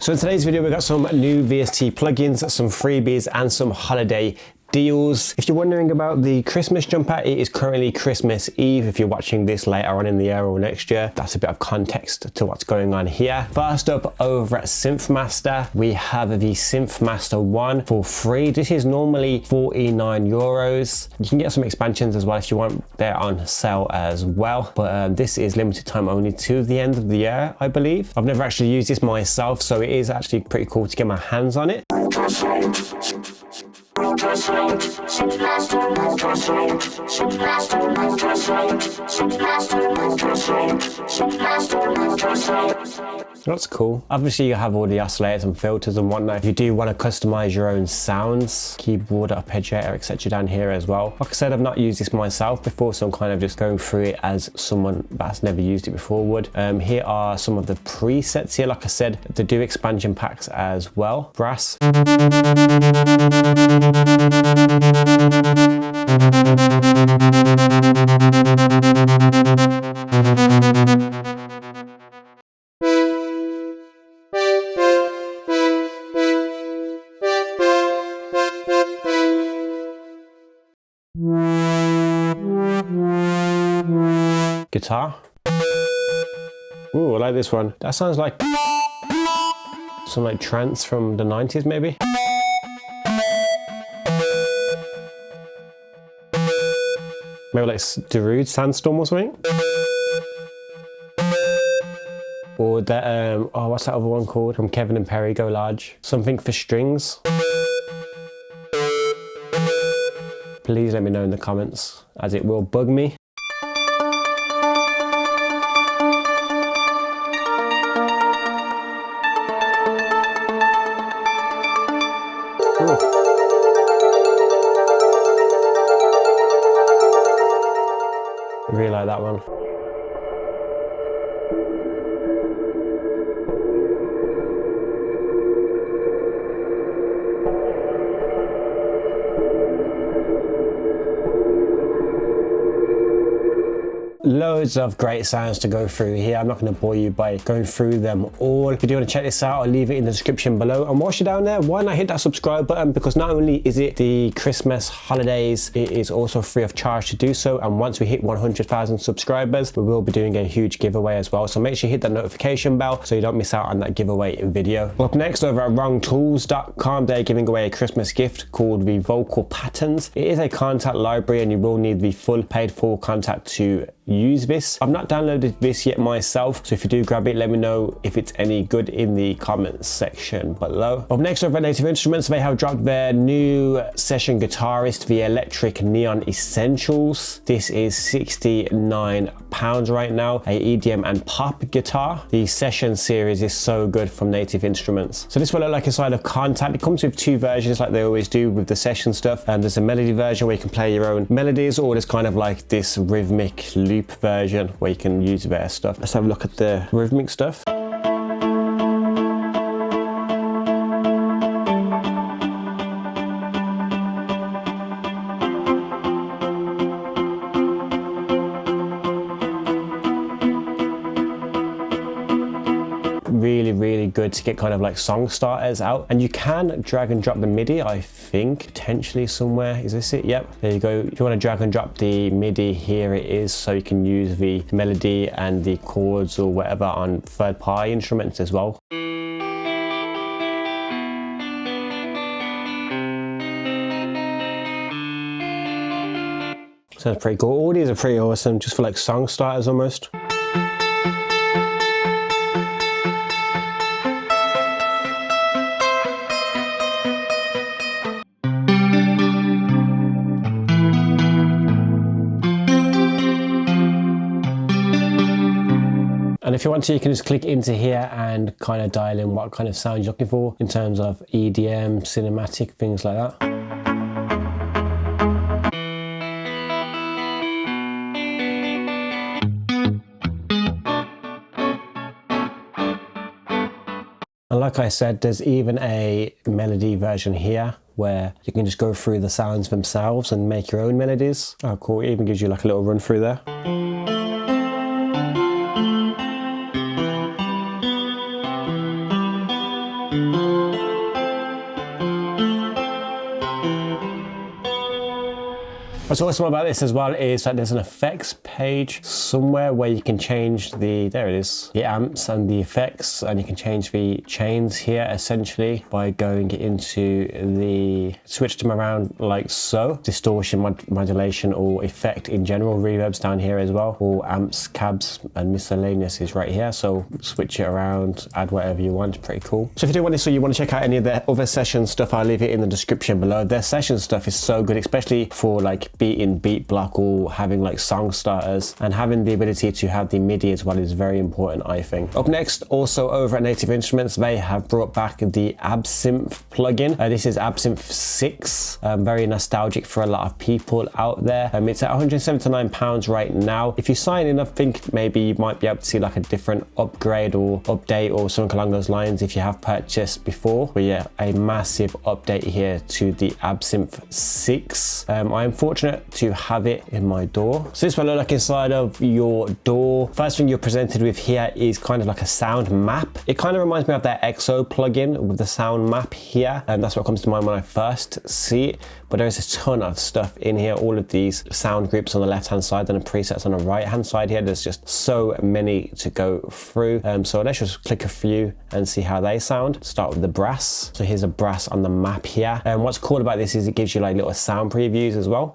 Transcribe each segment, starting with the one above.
So in today's video, we've got some new VST plugins, some freebies, and some holiday deals. If you're wondering about the Christmas jumper, it is currently Christmas Eve. If you're watching this later on in the year or next year, that's a bit of context to what's going on here. First up, over at SynthMaster, we have the SynthMaster 1 for free. This is normally 49 euros. You can get some expansions as well if you want. They're on sale as well, but this is limited time only to the end of the year, I believe. I've never actually used this myself, so it is actually pretty cool to get my hands on it. That's cool. Obviously you have all the oscillators and filters and whatnot. If you do want to customize your own sounds, keyboard, arpeggiator, etc. down here as well. Like I said, I've not used this myself before, so I'm kind of just going through it as someone that's never used it before would. Here are some of the presets here. Like I said, they do expansion packs as well. Brass. Guitar. Ooh, I like this one. That sounds like some like trance from the 90s maybe. Maybe like Darude Sandstorm or something. Or that, oh, what's that other one called? From Kevin and Perry, Go Large. Something for Strings. Please let me know in the comments, as it will bug me. I really like that one. Loads of great sounds to go through here. I'm not going to bore you by going through them all. If you do want to check this out, I'll leave it in the description below. And whilst you're down there, why not hit that subscribe button? Because not only is it the Christmas holidays, it is also free of charge to do so. And once we hit 100,000 subscribers, we will be doing a huge giveaway as well. So make sure you hit that notification bell so you don't miss out on that giveaway video. Up next, over at wrongtools.com, they're giving away a Christmas gift called the Vocal Patterns. It is a Kontakt library and you will need the full paid for Kontakt to use this. I've not downloaded this yet myself, so if you do grab it, let me know if it's any good in the comments section below. Up next, over at Native Instruments, they have dropped their new session guitarist, the Electric Neon Essentials. This is £69 right now, a EDM and pop guitar. The session series is so good from Native Instruments. So this will look like inside of Kontakt. It comes with two versions like they always do with the session stuff. There's a melody version where you can play your own melodies, or there's kind of like this rhythmic loop version where you can use their stuff. Let's have a look at the rhythmic stuff. Really good to get kind of like song starters out, and you can drag and drop the MIDI, I think, potentially somewhere. Is this it? Yep, there you go. If you want to drag and drop the MIDI, here it is, so you can use the melody and the chords or whatever on third-party instruments as well. Sounds pretty cool. All these are pretty awesome, just for like song starters almost. And if you want to, you can just click into here and kind of dial in what kind of sound you're looking for in terms of EDM, cinematic, things like that. And like I said, there's even a melody version here where you can just go through the sounds themselves and make your own melodies. Oh cool, it even gives you like a little run through there. What's awesome about this as well is that there's an effects page somewhere where you can change the, there it is, the amps and the effects, and you can change the chains here essentially by going into the, switch them around like so. Distortion, modulation, or effect in general. Reverbs down here as well, or amps, cabs, and miscellaneous is right here. So switch it around, add whatever you want. Pretty cool. So if you do want this or you want to check out any of their other session stuff, I'll leave it in the description below. Their session stuff is so good, especially for like beating beat block or having like song starters, and having the ability to have the MIDI as well is very important, I think. Up next, also over at Native Instruments, they have brought back the Absynth plugin. This is Absynth 6, very nostalgic for a lot of people out there. It's at £179 right now. If you sign in, I think maybe you might be able to see like a different upgrade or update or something along those lines if you have purchased before. But yeah, a massive update here to the Absynth 6. I am fortunate to have it in my DAW. So this will look like inside of your DAW. First thing you're presented with here is kind of like a sound map. It kind of reminds me of that EXO plugin with the sound map here, and that's what comes to mind when I first see it. But there is a ton of stuff in here, all of these sound groups on the left hand side and the presets on the right hand side here. There's just so many to go through. So let's just click a few and see how they sound. Start with the brass. So here's a brass on the map here. And what's cool about this is it gives you like little sound previews as well.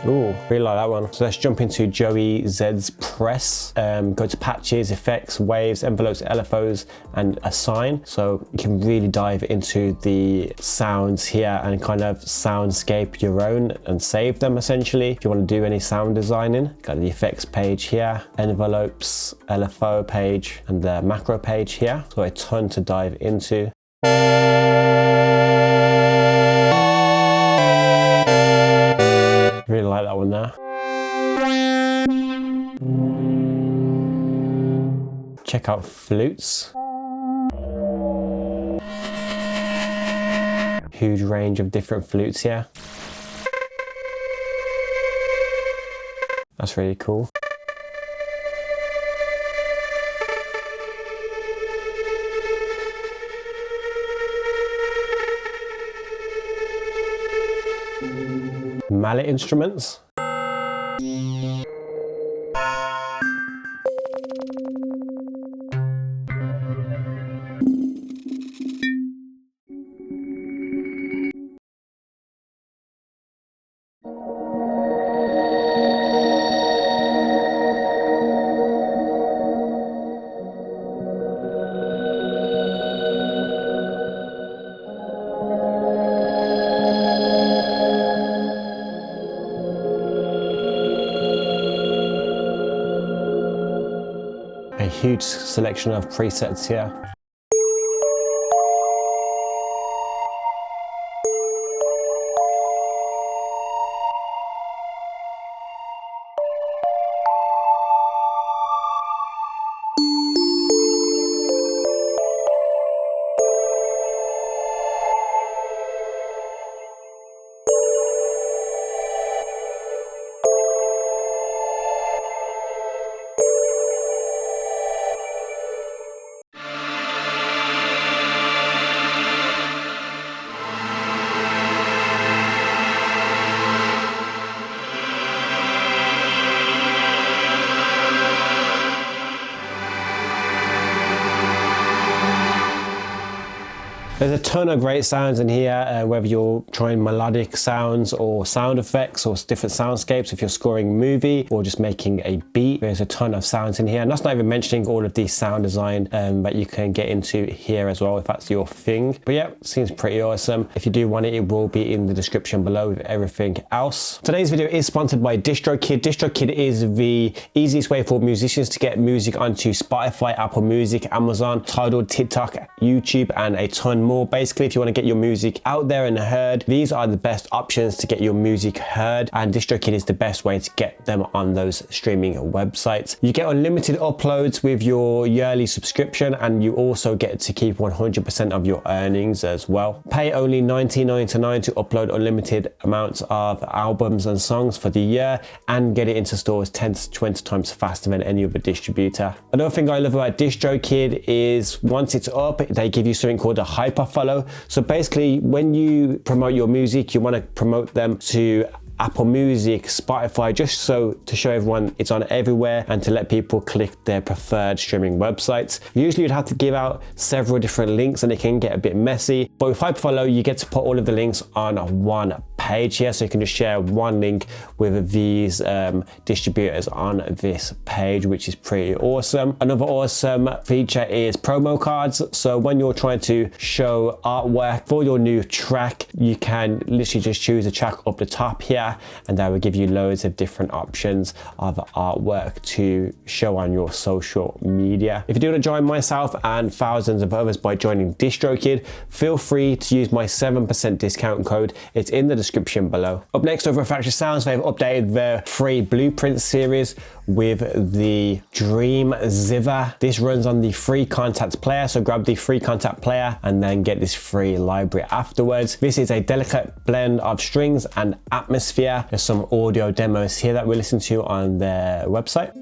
Ooh, really like that one. So let's jump into Joey Z's press. Go to patches, effects, waves, envelopes, LFOs, and assign. So you can really dive into the sounds here and kind of soundscape your own and save them essentially. If you want to do any sound designing, got the effects page here, envelopes, LFO page, and the macro page here. So a ton to dive into. Really like that one there. Check out flutes. Huge range of different flutes here. That's really cool. Mallet instruments. A huge selection of presets here. There's a ton of great sounds in here, whether you're trying melodic sounds or sound effects or different soundscapes, if you're scoring a movie or just making a beat. There's a ton of sounds in here, and that's not even mentioning all of the sound design that you can get into here as well, if that's your thing. But yeah, seems pretty awesome. If you do want it, it will be in the description below with everything else. Today's video is sponsored by DistroKid. DistroKid is the easiest way for musicians to get music onto Spotify, Apple Music, Amazon, Tidal, TikTok, YouTube, and a ton more. more. Basically, if you want to get your music out there and heard, these are the best options to get your music heard, and DistroKid is the best way to get them on those streaming websites. You get unlimited uploads with your yearly subscription, and you also get to keep 100% of your earnings as well. Pay only $19.99 to upload unlimited amounts of albums and songs for the year, and get it into stores 10 to 20 times faster than any other distributor. Another thing I love about DistroKid is once it's up, they give you something called a hyper follow. So basically, when you promote your music, you want to promote them to Apple Music, Spotify, just so to show everyone it's on everywhere and to let people click their preferred streaming websites. Usually you'd have to give out several different links and it can get a bit messy, but with Hyperfollow you get to put all of the links on one page here, so you can just share one link with these distributors on this page, which is pretty awesome. Another awesome feature is promo cards. So when you're trying to show artwork for your new track, you can literally just choose a track up the top here, and that will give you loads of different options of artwork to show on your social media. If you do want to join myself and thousands of others by joining DistroKid, feel free to use my 7% discount code. It's in the description below. Up next, over at Fracture Sounds, they've updated their free Blueprint series with the Dream Ziver. This runs on the free Kontakt player, so grab the free Kontakt player and then get this free library afterwards. This is a delicate blend of strings and atmosphere. There's some audio demos here that we listen to on their website.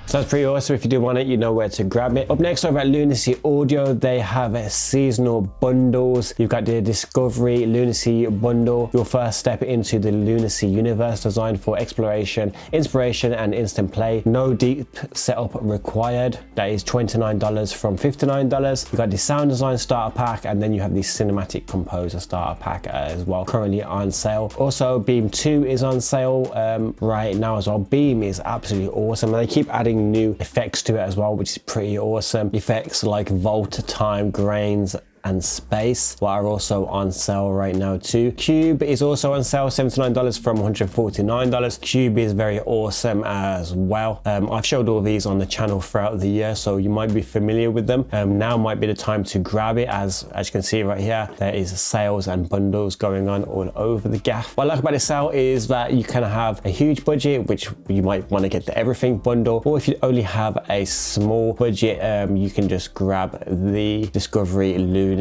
So that's pretty awesome. If you do want it, you know where to grab it. Up next, over at Lunacy Audio, they have seasonal bundles. You've got the Discovery Lunacy bundle, your first step into the Lunacy universe, designed for exploration, inspiration, and instant play. No deep setup required. That is $29 from $59. You've got the Sound Design Starter Pack, and then you have the Cinematic Composer Starter Pack as well, currently on sale. Also, Beam 2 is on sale right now as well. Beam is absolutely awesome, and they keep adding new effects to it as well, which is pretty awesome. Effects like volt, time, grains, and space are also on sale right now too. Cube is also on sale, $79 from $149. Cube is very awesome as well. I've showed all these on the channel throughout the year, so you might be familiar with them. Now might be the time to grab it, as you can see right here, there is sales and bundles going on all over the gaff. What I like about this sale is that you can have a huge budget, which you might want to get the everything bundle, or if you only have a small budget, you can just grab the Discovery Lunacy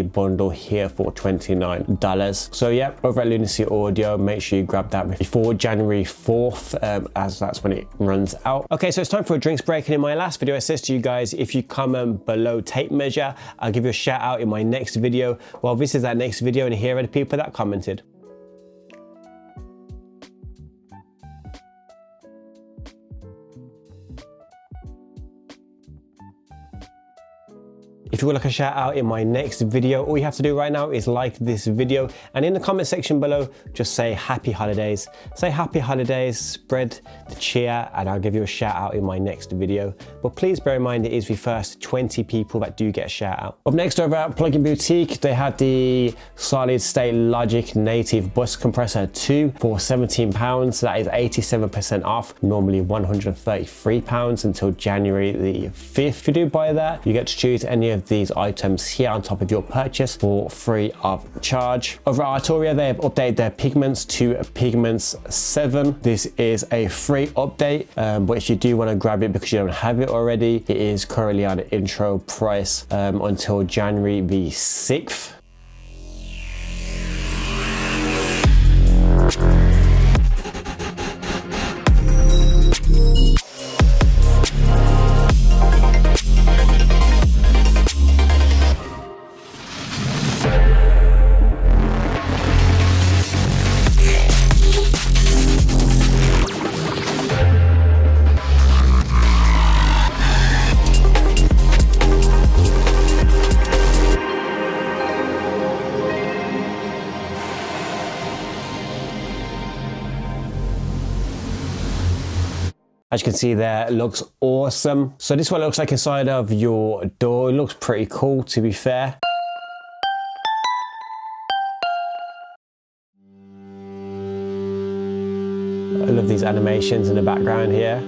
bundle here for $29. So yeah, over at Lunacy Audio, make sure you grab that before January 4th, as that's when it runs out. Okay, so it's time for a drinks break, and in my last video I said to you guys, if you comment below tape measure, I'll give you a shout out in my next video. Well, this is that next video, and here are the people that commented. If you would like a shout out in my next video, all you have to do right now is like this video, and in the comment section below, just say happy holidays. Say happy holidays, spread the cheer, and I'll give you a shout out in my next video. But please bear in mind, it is the first 20 people that do get a shout out. Up next, over at Plugin Boutique, they had the Solid State Logic Native Bus Compressor 2 for £17. That is 87% off, normally £133 until January the 5th. If you do buy that, you get to choose any of these items here on top of your purchase for free of charge. Over at Arturia, they have updated their Pigments to Pigments 7. This is a free update, but if you do want to grab it because you don't have it already, it is currently on an intro price until January the 6th. As you can see there, it looks awesome. So this is what it looks like inside of your DAW. It looks pretty cool, to be fair. I love these animations in the background here.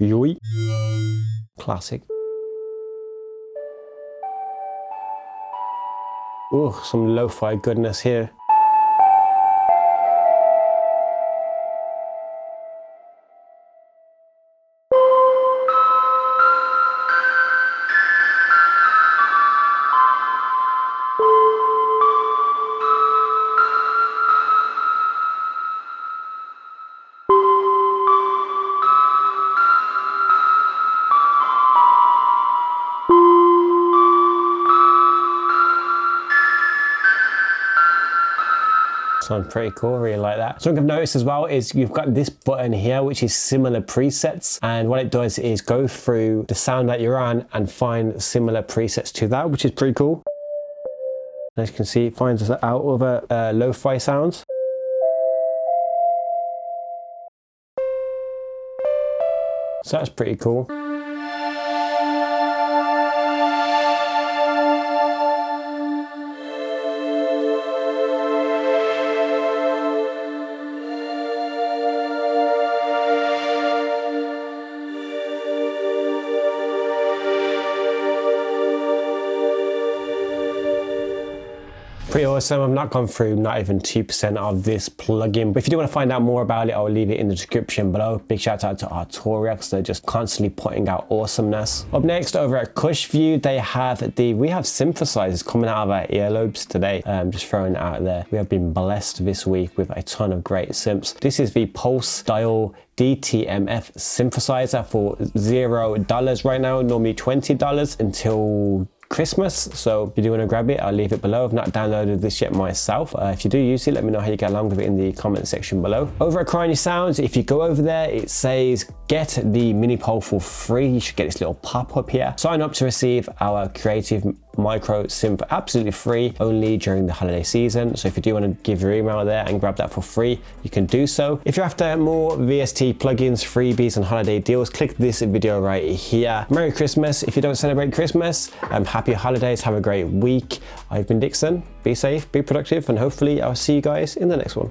Yoi. Classic. Ooh, some lo-fi goodness here. Sounds pretty cool, really like that. Something I've noticed as well is you've got this button here which is similar presets, and what it does is go through the sound that you're on and find similar presets to that, which is pretty cool. As you can see, it finds us out of lo-fi sounds. So that's pretty cool. Pretty awesome. I've not gone through not even 2% of this plugin, but if you do want to find out more about it, I'll leave it in the description below. Big shout out to Arturia because they're just constantly putting out awesomeness. Up next, over at Cushview, they have we have synthesizers coming out of our earlobes today. Just throwing it out there. We have been blessed this week with a ton of great synths. This is the Pulse Dial DTMF synthesizer for $0 right now, normally $20 until Christmas. So if you do want to grab it, I'll leave it below. I've not downloaded this yet myself. If you do use it, let me know how you get along with it in the comment section below. Over at Karanyi Sounds, if you go over there, it says get the mini pole for free. You should get this little pop-up here. Sign up to receive our creative micro synth absolutely free, only during the holiday season. So if you do want to give your email there and grab that for free, you can do so. If you're after more VST plugins, freebies and holiday deals, click this video right here. Merry Christmas if you don't celebrate Christmas. Happy holidays, have a great week. I've been Dixon. Be safe, be productive, and hopefully I'll see you guys in the next one.